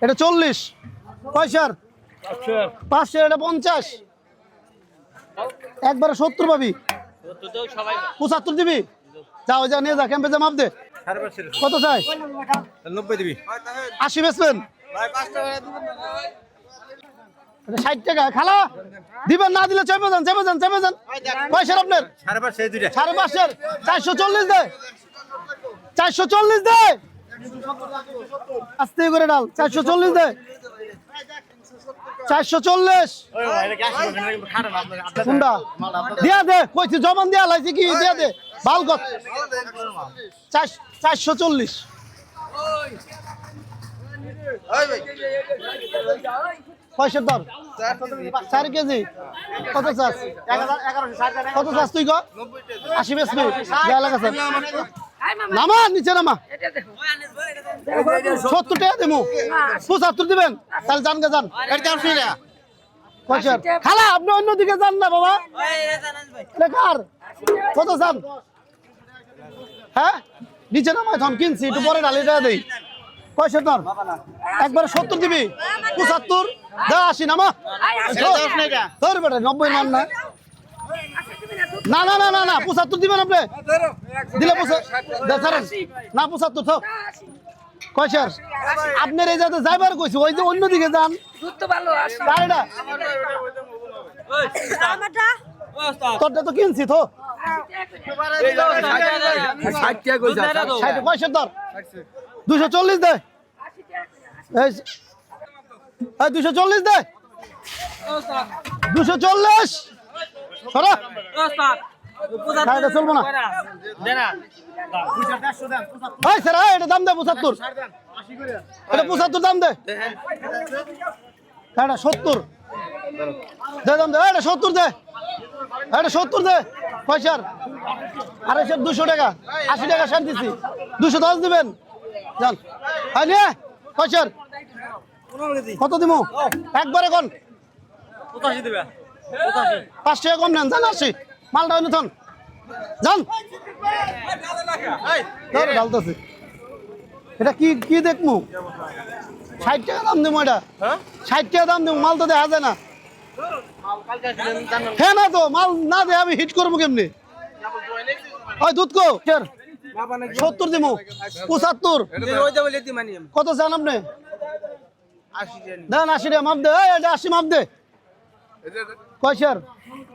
এটা 40 পয়সার 500 এটা 50 একবারে 70 পাবি 75 দিবি যাও যা নিয়ে যা ক্যাম্পে যা মাপ দে কত চাই 90 দিবি 80 বেচবেন 60 টাকা খালা দিবেন না দিলে চেপে যান পয়সার আপনার 5.5 দুইটা 5.5 440 দে 440 দে আস্তে করে ডাল 440 দে 440 কোনটা দিয়া দে কইছি জবান দিয়া লাইছি কি দিয়া দে বালগত 440 পয়সার দর 4 কেজি কত চাস কত চাস তুই ক 80 বেশ যা লাগাছ নামা নিচে নামা 70 টাকা দেবো 75 দিবেন তাহলে জান গে যান পয়সার খালা আপনি অন্যদিকে যান না বাবা কার কত চান হ্যাঁ নিচে নামায় ধন কিনছি একটু পরে ডালি টাকা দেই পয়সার দর একবারে 70 দিবি 75 দা 80 নামা তোর বেটা 90 নাম না না 75 দিবেন আপনি দিলে না 75 তো কয়সার আপনার এই যাতে যাইবার কইছি ওই যে অন্যদিকে যান গাড়িটা তোরটা তো কিনছি তো 60 টাকা কইছা 60 পয়সার দর 240 দে এই 240 দে 240 সরা গাড়িটা চলবো না এই স্যার এটা দাম দে 75 এটা 75 দাম দে এটা 70 দে দাম দে এটা 70 দে এটা 70 দে পয়সার আরে সব 200 টাকা 80 টাকা ছাড় দিছি 210 দিবেন চল আই নে পয়সার কত দিমু একবারে কোন 85 দিবা 85 5 টাকা কম নেন জান 80 মালটা হইন থন জান এই ডালতাছে এটা কি কি দেখমু 60 টাকা দাম দেবো এটা 60 টাকা দাম দেবো মাল তো দেখা যায় না হ্যাঁ না তো মাল না দে আমি হিট করবো কেমনি ওই দুধ কো 70 দিমু 75 কত চান আপনি 80 দেন 80 টাকা মাপ দে এটা 80 মাপ দে কয় স্যার